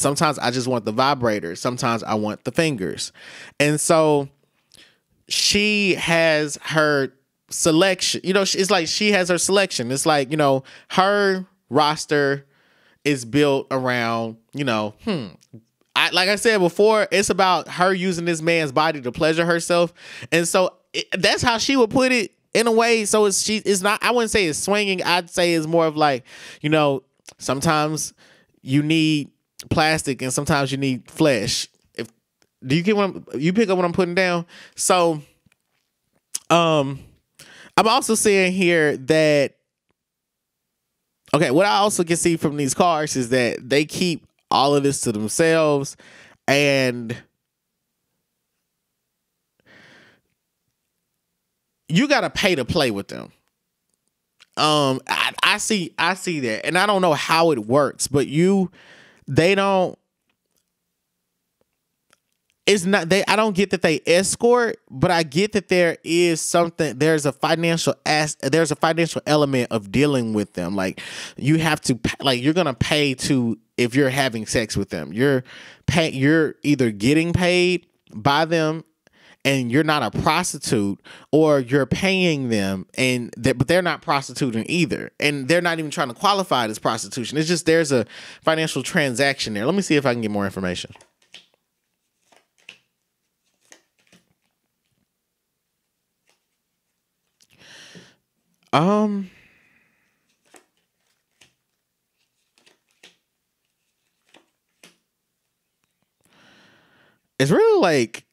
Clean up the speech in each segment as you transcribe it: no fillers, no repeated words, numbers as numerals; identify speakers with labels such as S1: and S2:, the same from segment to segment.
S1: Sometimes I just want the vibrator. Sometimes I want the fingers. And so she has her selection. You know, it's like she has her selection. It's like, you know, her roster is built around, you know, like I said before, it's about her using this man's body to pleasure herself. And so that's how she would put it in a way. So it's not, I wouldn't say it's swinging. I'd say it's more of like, you know, sometimes you need plastic and sometimes you need flesh. Do you get you pick up what I'm putting down? So, I'm also seeing here that, okay, what I also can see from these cards is that they keep all of this to themselves, and you got to pay to play with them. I see that, and I don't know how it works, but they don't. It's not I don't get that they escort, but I get that there is something. There's a financial element of dealing with them. Like you have to, like you're gonna pay to if you're having sex with them. You're either getting paid by them, and you're not a prostitute, or you're paying them, but they're not prostituting either, and they're not even trying to qualify it as prostitution. It's just there's a financial transaction there. Let me see if I can get more information. It's really like,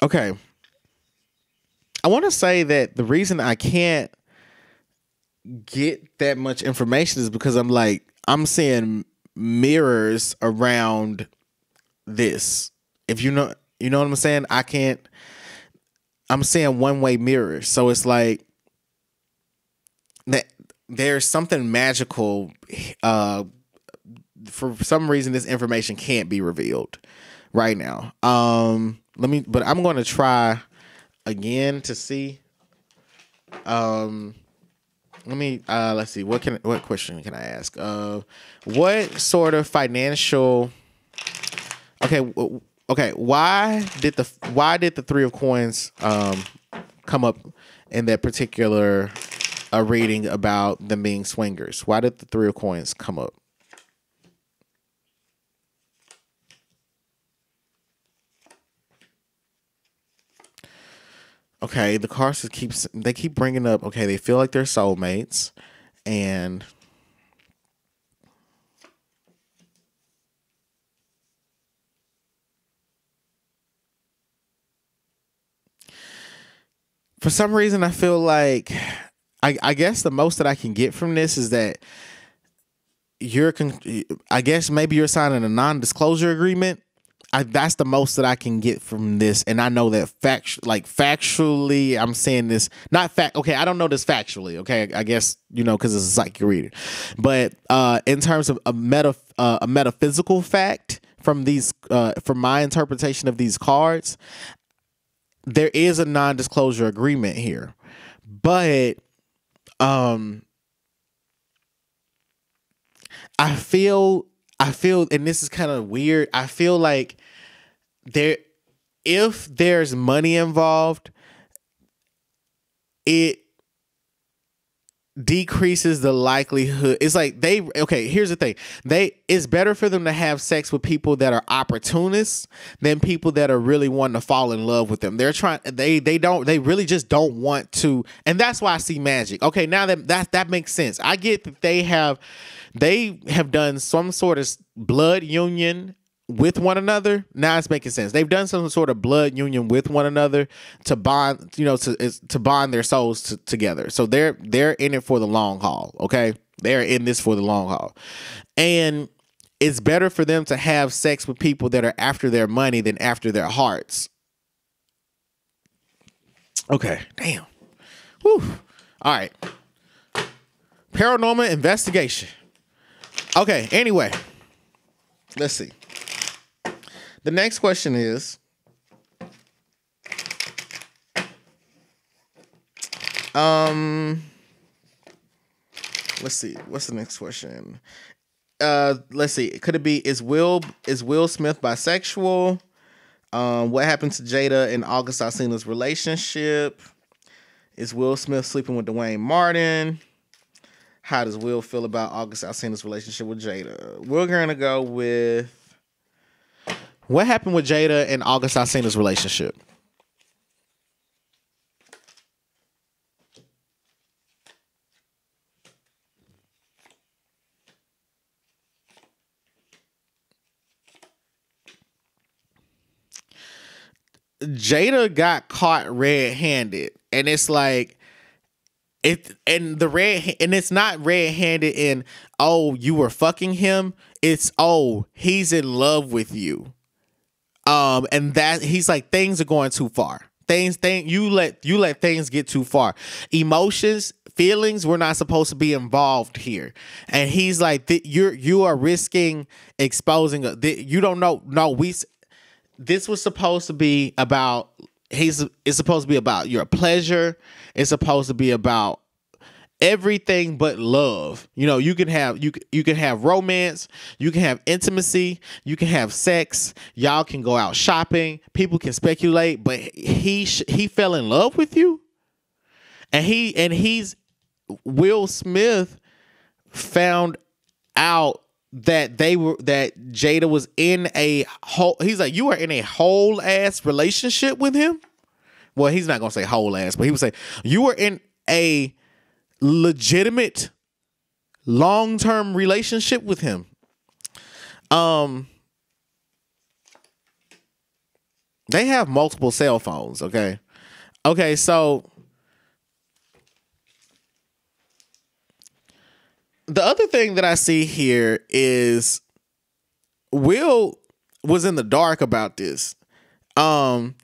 S1: okay, I want to say that the reason I can't get that much information is because I'm seeing mirrors around this. If you know what I'm saying? I'm seeing one-way mirrors. So it's like that there's something magical. For some reason, this information can't be revealed right now. But I'm going to try again to see. Let's see. What question can I ask? What sort of financial? Okay. Why did the Three of Coins come up in that particular reading about them being swingers? Why did the Three of Coins come up? Okay, the cards keep bringing up. Okay, they feel like they're soulmates, and for some reason, I feel like I guess the most that I can get from this is that I guess maybe you're signing a non-disclosure agreement. That's the most that I can get from this, and I know that factually, I'm saying this not fact. Okay, I don't know this factually. Okay, I guess because it's a psychic reading, but in terms of a metaphysical fact from my interpretation of these cards, there is a non-disclosure agreement here, but I feel, and this is kind of weird. I feel like if there's money involved, it decreases the likelihood. It's like here's the thing. It's better for them to have sex with people that are opportunists than people that are really wanting to fall in love with them. They really just don't want to, and that's why I see magic. Okay, now that makes sense. I get that they have done some sort of blood union with one another. Now it's making sense. They've done some sort of blood union with one another to bond, to bond their souls together. So they're in it for the long haul. Okay, they're in this for the long haul, and it's better for them to have sex with people that are after their money than after their hearts. Okay, damn. Whew. All right. Paranormal investigation. Okay, anyway, let's see. The next question is, let's see, what's the next question? let's see. Could it be is Will Smith bisexual? What happened to Jada and August Alsina's relationship? Is Will Smith sleeping with Dwayne Martin? How does Will feel about August Alsina's relationship with Jada? We're gonna go with what happened with Jada and August Alsina's relationship. Jada got caught red-handed, and it's like it's not red-handed in, oh, you were fucking him. It's, oh, he's in love with you. And that he's like, things are going too far. You let things get too far. Emotions, feelings were not supposed to be involved here. And he's like, you are risking exposing you don't know. No, this was supposed to be about it's supposed to be about your pleasure. It's supposed to be about everything but love. You know, you can have romance, you can have intimacy, you can have sex, y'all can go out shopping, people can speculate, but he fell in love with you, and he's Will Smith found out that Jada was in a whole, he's like, you are in a whole ass relationship with him. Well, he's not gonna say whole ass, but he would say you were in a legitimate long-term relationship with him. They have multiple cell phones. Okay, so the other thing that I see here is Will was in the dark about this. And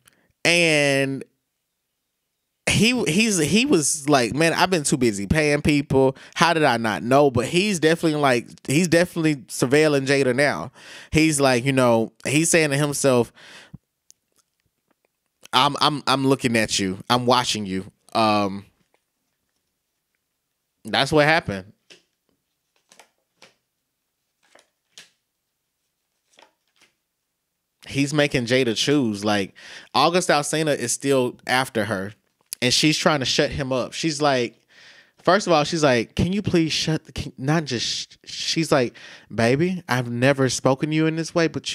S1: he was like, man, I've been too busy paying people. How did I not know? But he's definitely surveilling Jada now. He's like, you know, he's saying to himself, I'm looking at you. I'm watching you. That's what happened. He's making Jada choose. Like, August Alsina is still after her, and she's trying to shut him up. She's like, first of all, she's like, can you please not just, she's like, baby, I've never spoken to you in this way, but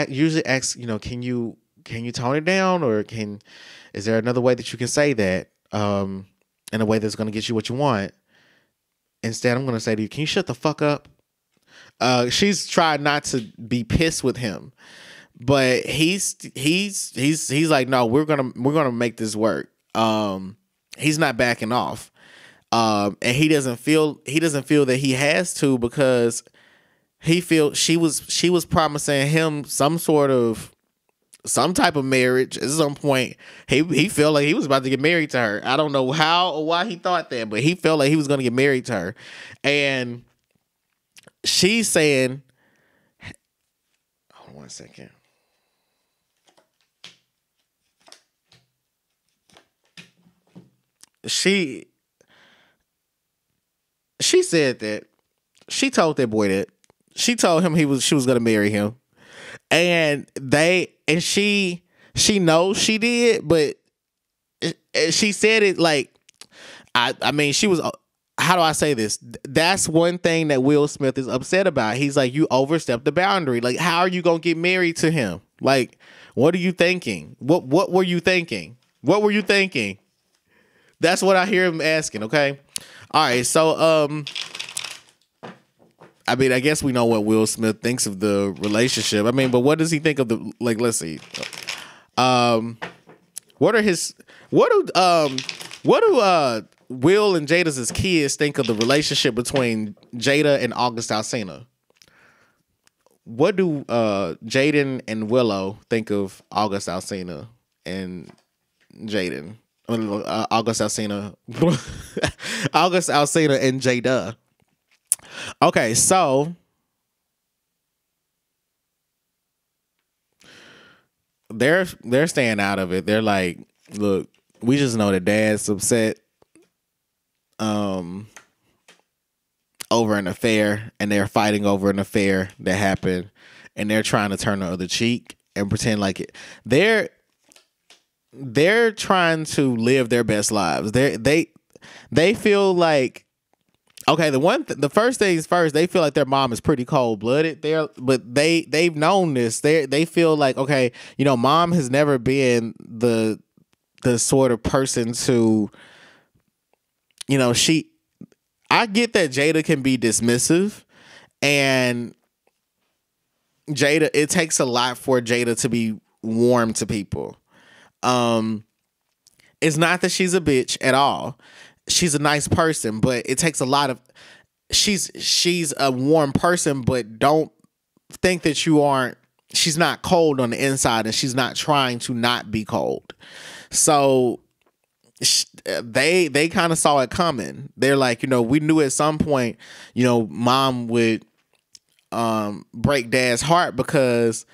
S1: usually asked, you know, can you tone it down, or is there another way that you can say that in a way that's going to get you what you want? Instead, I'm going to say to you, can you shut the fuck up? She's tried not to be pissed with him, but he's like, no, we're gonna make this work. He's not backing off, and he doesn't feel that he has to, because he feels she was promising him some type of marriage at some point. He felt like he was about to get married to her. I don't know how or why he thought that, but he felt like he was going to get married to her, and she's saying, hold on 1 second. She said that she told that boy that she told him she was going to marry him, and she knows she did, but she said it like, I mean, she was, how do I say this? That's one thing that Will Smith is upset about. He's like, you overstepped the boundary. Like, how are you going to get married to him? Like, what are you thinking? What were you thinking? What were you thinking? That's what I hear him asking, okay? All right, so, I mean, I guess we know what Will Smith thinks of the relationship. I mean, but what does he think of the, like, let's see. What do Will and Jada's kids think of the relationship between Jada and August Alsina? What do Jaden and Willow think of August Alsina and Jaden? August Alsina, August Alsina and Jada. Okay, so they're staying out of it. They're like, look, we just know that Dad's upset. over an affair, and they're fighting over an affair that happened, and they're trying to turn the other cheek and pretend like it. They're trying to live their best lives. They feel like, okay, the first things first, they feel like their mom is pretty cold blooded. But they've known this. They feel like, okay, you know, mom has never been the sort of person to, you know, I get that Jada can be dismissive, and it takes a lot for Jada to be warm to people. It's not that she's a bitch at all. She's a nice person, but it takes a lot of, she's a warm person, but don't think that she's not cold on the inside, and she's not trying to not be cold. So they kind of saw it coming. They're like, you know, we knew at some point, you know, mom would break dad's heart, because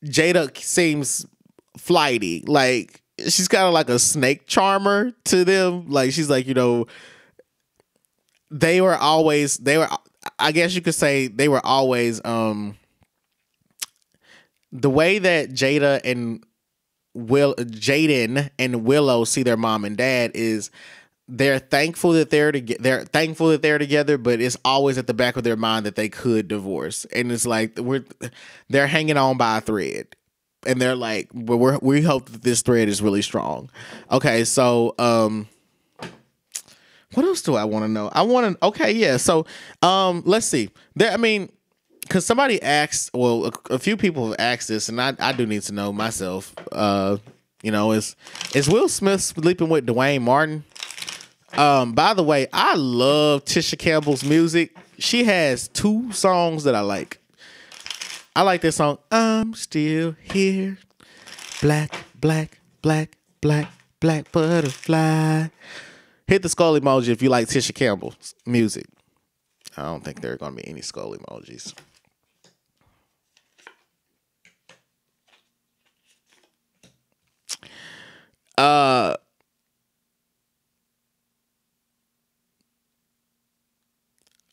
S1: Jada seems flighty. Like, she's kind of like a snake charmer to them. Like, she's like, you know, I guess you could say they were always the way that Jaden and Willow see their mom and dad is they're thankful that they're together, but it's always at the back of their mind that they could divorce. And it's like they're hanging on by a thread. And they're like, we hope that this thread is really strong. Okay, so what else do I want to know? Okay, yeah. So let's see. Because somebody asked, well, a few people have asked this, and I do need to know myself. You know, is Will Smith sleeping with Dwayne Martin? By the way, I love Tisha Campbell's music. She has 2 songs that I like. I like this song, I'm Still Here. Black, black, black, black, black butterfly. Hit the skull emoji if you like Tisha Campbell's music. I don't think there are going to be any skull emojis.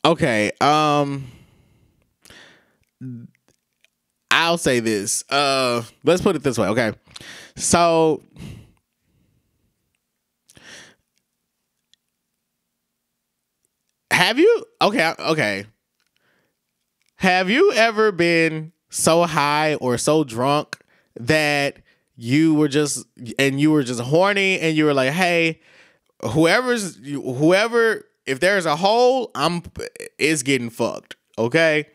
S1: Okay, I'll say this. Let's put it this way, okay? So have you ever been so high or so drunk that you were just horny, and you were like, hey, whoever, if there's a hole, it's getting fucked, okay?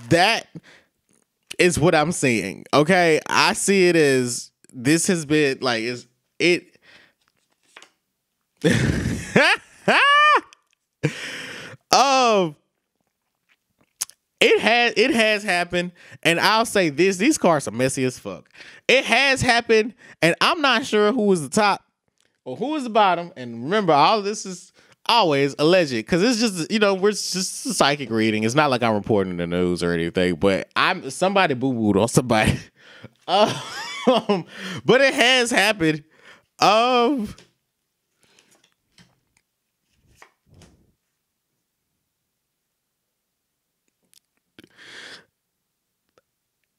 S1: That is what I'm seeing, okay? I see it as this has been like it has happened, and I'll say this: these cars are messy as fuck. It has happened, and I'm not sure who was the top or who was the bottom. And remember, all of this is always alleged, because it's just, you know, we're just a psychic reading. It's not like I'm reporting the news or anything, but somebody boo-booed on somebody. But it has happened.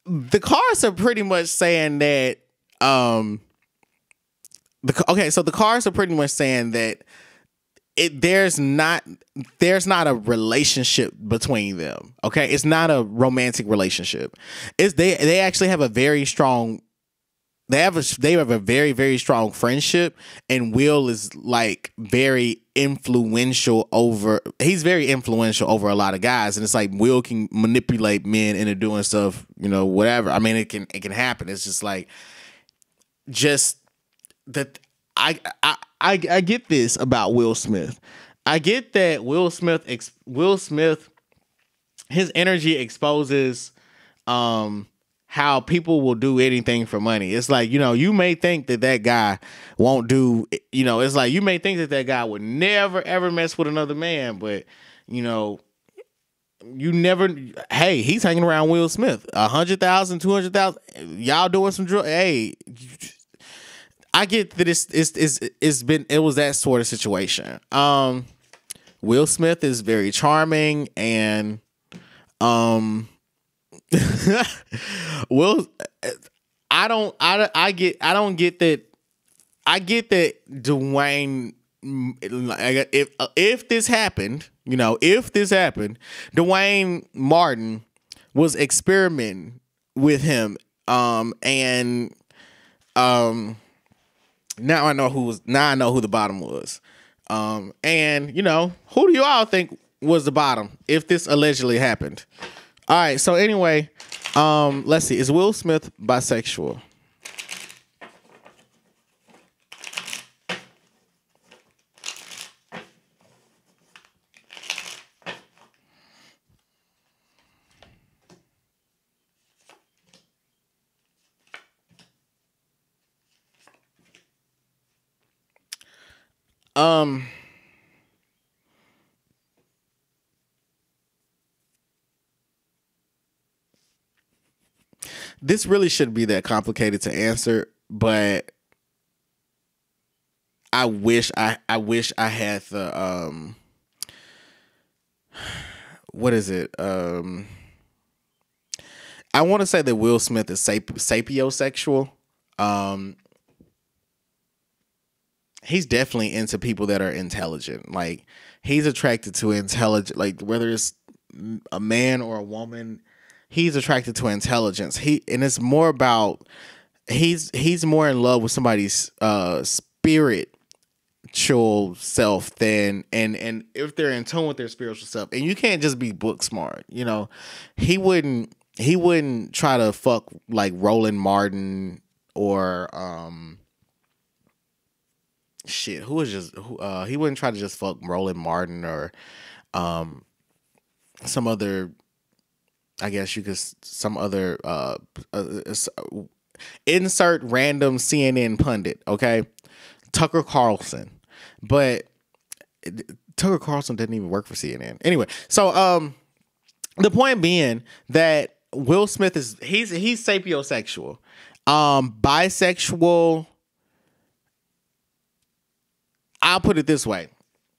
S1: The cards are pretty much saying that the cards are pretty much saying that there's not a relationship between them. Okay, it's not a romantic relationship. They actually have a very strong. They have a very, very strong friendship, and Will is like very influential over. He's very influential over a lot of guys, and it's like Will can manipulate men into doing stuff, you know, whatever. I mean, it can happen. It's just like, just that I get this about Will Smith. I get that Will Smith, his energy exposes how people will do anything for money. It's like, you know, you may think that guy won't do, you know, it's like you may think that guy would never ever mess with another man, but, you know, you never, hey, he's hanging around Will Smith. 100,000, 200,000, y'all doing some drugs. Hey, I get that it was that sort of situation. Will Smith is very charming, and Will, I don't get that. I get that Dwayne, if this happened, Dwayne Martin was experimenting with him, and now I know who the bottom was, and who do you all think was the bottom if this allegedly happened? All right, so anyway, let's see, is Will Smith bisexual? This really shouldn't be that complicated to answer, but I wish I had the what is it? I want to say that Will Smith is sapiosexual. He's definitely into people that are intelligent. Like, he's attracted to intelligent, like whether it's a man or a woman, he's attracted to intelligence. And it's more about he's more in love with somebody's spiritual self than and if they're in tune with their spiritual self. And you can't just be book smart. He wouldn't try to fuck like Roland Martin or he wouldn't try to just fuck Roland Martin or some other, I guess you could, some other insert random CNN pundit, okay? Tucker Carlson. But Tucker Carlson didn't even work for CNN. Anyway, so the point being that Will Smith he's sapiosexual. Bisexual, I'll put it this way.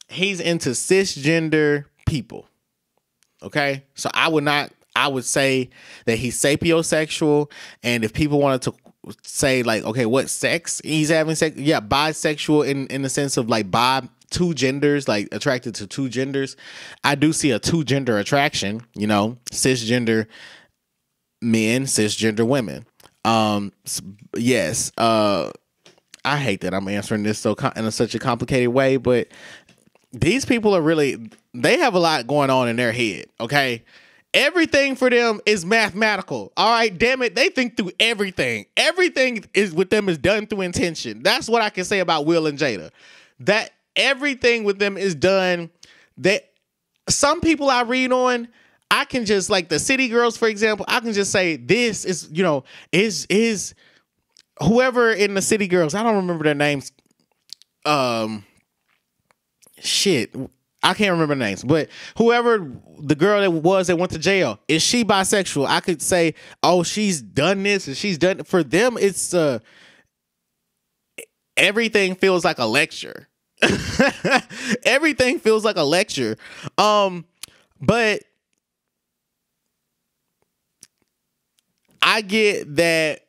S1: He's into cisgender people. Okay? So I would say that he's sapiosexual. And if people wanted to say like, okay, what sex he's having sex? Yeah, bisexual in the sense of like two genders, like attracted to two genders. I do see a two gender attraction, cisgender men, cisgender women. Yes. I hate that I'm answering this in such a complicated way, but these people they have a lot going on in their head, okay? Everything for them is mathematical. All right, damn it. They think through everything. Everything with them is done through intention. That's what I can say about Will and Jada. That everything with them is done. That some people I read on, I can just, like the City Girls, for example, I can just say this is, is whoever in the City Girls, I don't remember their names. Shit. I can't remember names, but whoever the girl that went to jail, is she bisexual? I could say, oh, she's done this and she's done. For them, it's everything feels like a lecture. Everything feels like a lecture. But I get that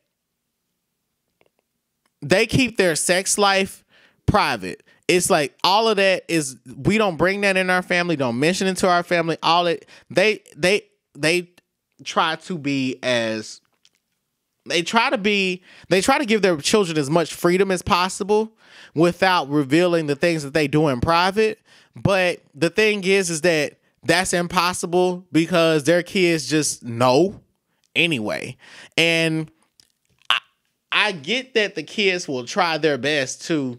S1: they keep their sex life private. It's like all of that is, we don't bring that in our family, don't mention it to our family. They try to give their children as much freedom as possible without revealing the things that they do in private. But the thing is that that's impossible because their kids just know anyway. And I get that the kids will try their best to.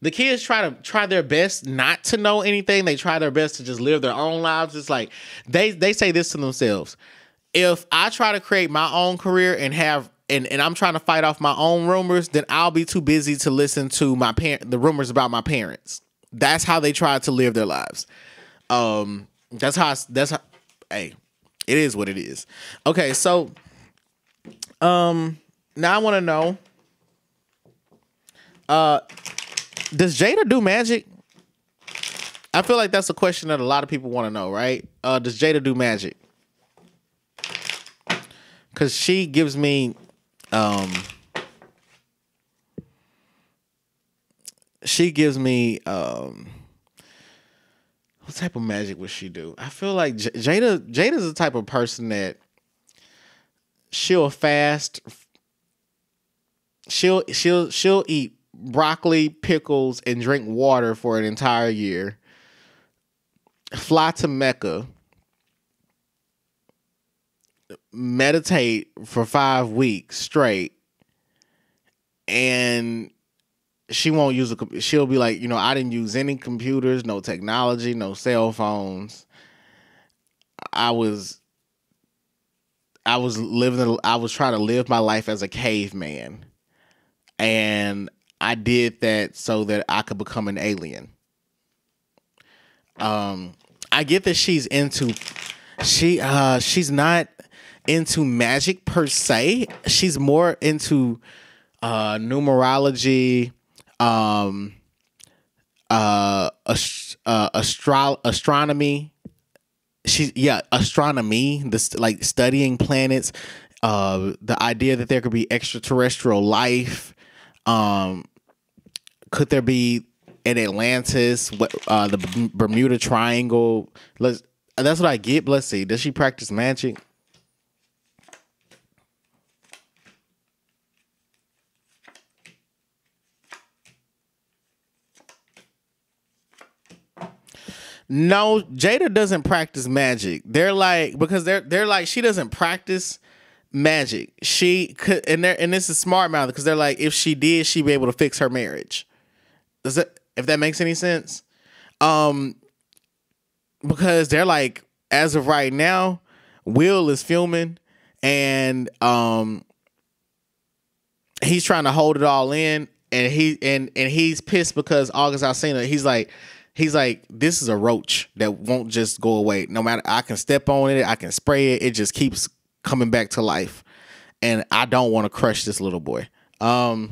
S1: The kids try their best not to know anything. They try their best to just live their own lives. It's like they say this to themselves: if I try to create my own career and I'm trying to fight off my own rumors, then I'll be too busy to listen to the rumors about my parents. That's how they try to live their lives. That's how. Hey, it is what it is. Okay, so now I want to know, does Jada do magic? I feel like that's a question that a lot of people want to know, right? Does Jada do magic? Because she gives me, she gives me, what type of magic would she do? I feel like Jada's the type of person that she'll fast. She'll eat broccoli, pickles, and drink water for an entire year. Fly to Mecca. Meditate for 5 weeks straight. And she won't use she'll be like, I didn't use any computers, no technology, no cell phones. I was trying to live my life as a caveman. And I did that so that I could become an alien. I get that she's not into magic per se. She's more into numerology, astronomy. Astronomy. This like studying planets. The idea that there could be extraterrestrial life. Could there be an Atlantis? The Bermuda Triangle? That's what I get. Let's see. Does she practice magic? No, Jada doesn't practice magic. They're like, because they're like, she doesn't practice magic. She could, and this is smart mouth, because they're like, if she did, she'd be able to fix her marriage. If that makes any sense? Because they're like, as of right now, Will is filming, and he's trying to hold it all in, and he's pissed because August Alsina, he's like, this is a roach that won't just go away. No matter, I can step on it, I can spray it, it just keeps coming back to life. And I don't want to crush this little boy. I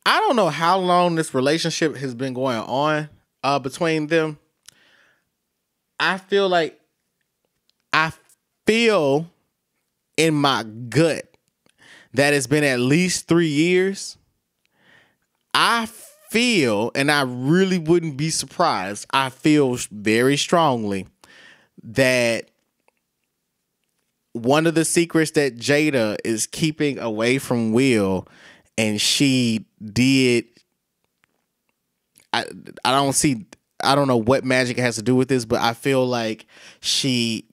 S1: don't know how long this relationship has been going on between them. I feel in my gut that it's been at least 3 years. I feel, and I really wouldn't be surprised, I feel very strongly that one of the secrets that Jada is keeping away from Will, and she did, I don't know what magic has to do with this, but I feel like she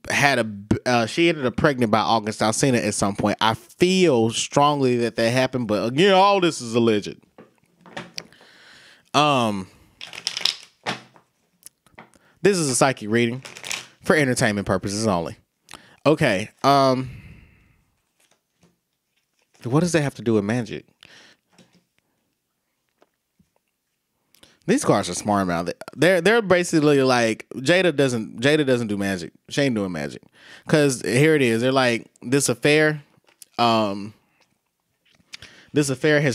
S1: ended up pregnant by August Alsina at some point. I feel strongly that happened, but again, all this is alleged. This is a psychic reading for entertainment purposes only. Okay. What does that have to do with magic? These cards are smart about it. They're basically like, Jada doesn't do magic. She ain't doing magic. Cause here it is. They're like, this affair has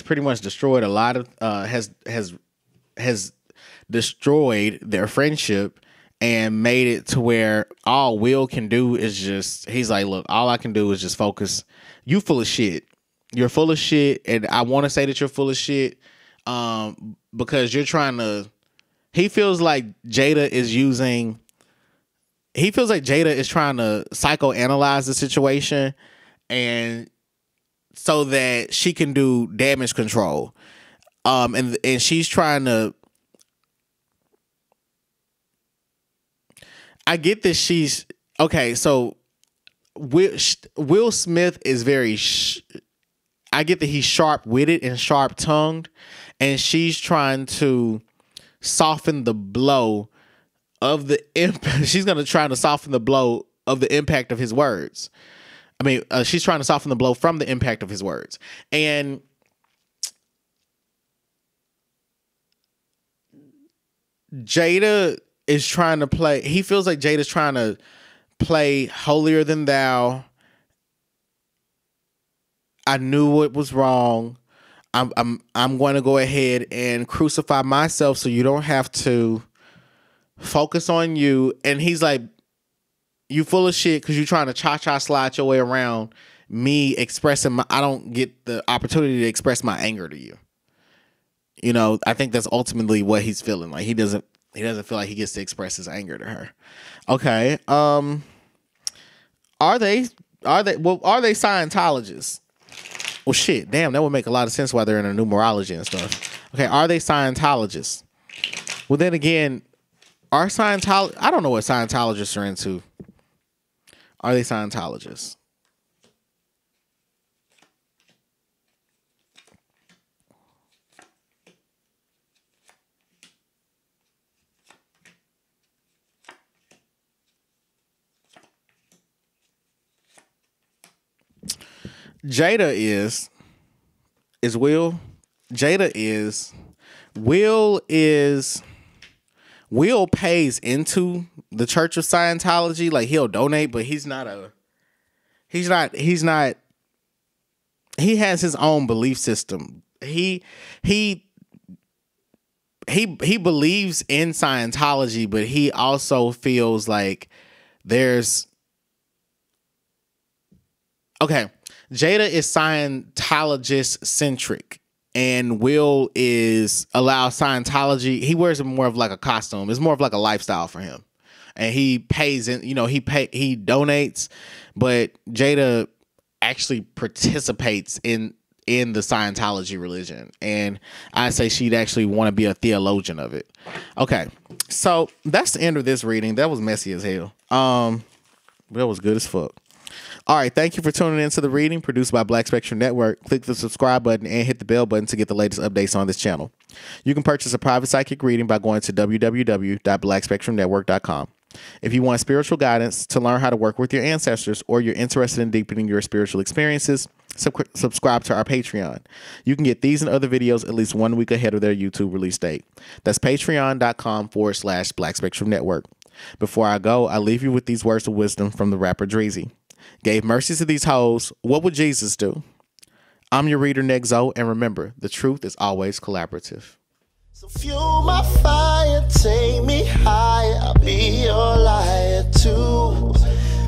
S1: pretty much destroyed a lot of has destroyed their friendship and made it to where all Will can do is just, he's like, look, all I can do is just focus. You full of shit. You're full of shit, and I want to say that you're full of shit. Because you're trying to, he feels like Jada is trying to psychoanalyze the situation, and so that she can do damage control. And she's trying to, I get that she's, okay, so Will Smith is very, I get that he's sharp-witted and sharp-tongued, and she's trying to soften the blow of the impact. She's going to try to soften the blow of the impact of his words. I mean, she's trying to soften the blow from the impact of his words. And Jada is trying to play. He feels like Jada's trying to play holier than thou. I knew what was wrong. I'm going to go ahead and crucify myself so you don't have to focus on you. And he's like, you full of shit because you're trying to cha-cha slide your way around me expressing I don't get the opportunity to express my anger to you. You know, I think that's ultimately what he's feeling. Like he doesn't feel like he gets to express his anger to her. Okay. Are they Scientologists? Well, shit, damn, that would make a lot of sense why they're in a numerology and stuff. Okay, are they Scientologists? Well, then again, I don't know what Scientologists are into. Are they Scientologists? Jada is Will. Jada is Will pays into the Church of Scientology. Like he'll donate, but he has his own belief system. He believes in Scientology, but he also feels like Jada is Scientologist centric, and Will allows Scientology. He wears it more of like a costume. It's more of like a lifestyle for him, and he pays in. You know, he donates, but Jada actually participates in the Scientology religion, and I say she'd actually want to be a theologian of it. Okay, so that's the end of this reading. That was messy as hell. That was good as fuck. All right, thank you for tuning into the reading produced by Black Spectrum Network. Click the subscribe button and hit the bell button to get the latest updates on this channel. You can purchase a private psychic reading by going to www.blackspectrumnetwork.com. If you want spiritual guidance to learn how to work with your ancestors, or you're interested in deepening your spiritual experiences, subscribe to our Patreon. You can get these and other videos at least 1 week ahead of their YouTube release date. That's patreon.com/Black Spectrum Network. Before I go, I leave you with these words of wisdom from the rapper Dreezy. Gave mercy to these hoes. What would Jesus do? I'm your reader, Nexo, and remember, the truth is always collaborative.
S2: So fuel my fire, take me higher, I'll be your liar too.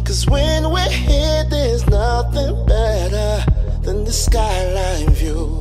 S2: Cause when we're here, there's nothing better than the skyline view.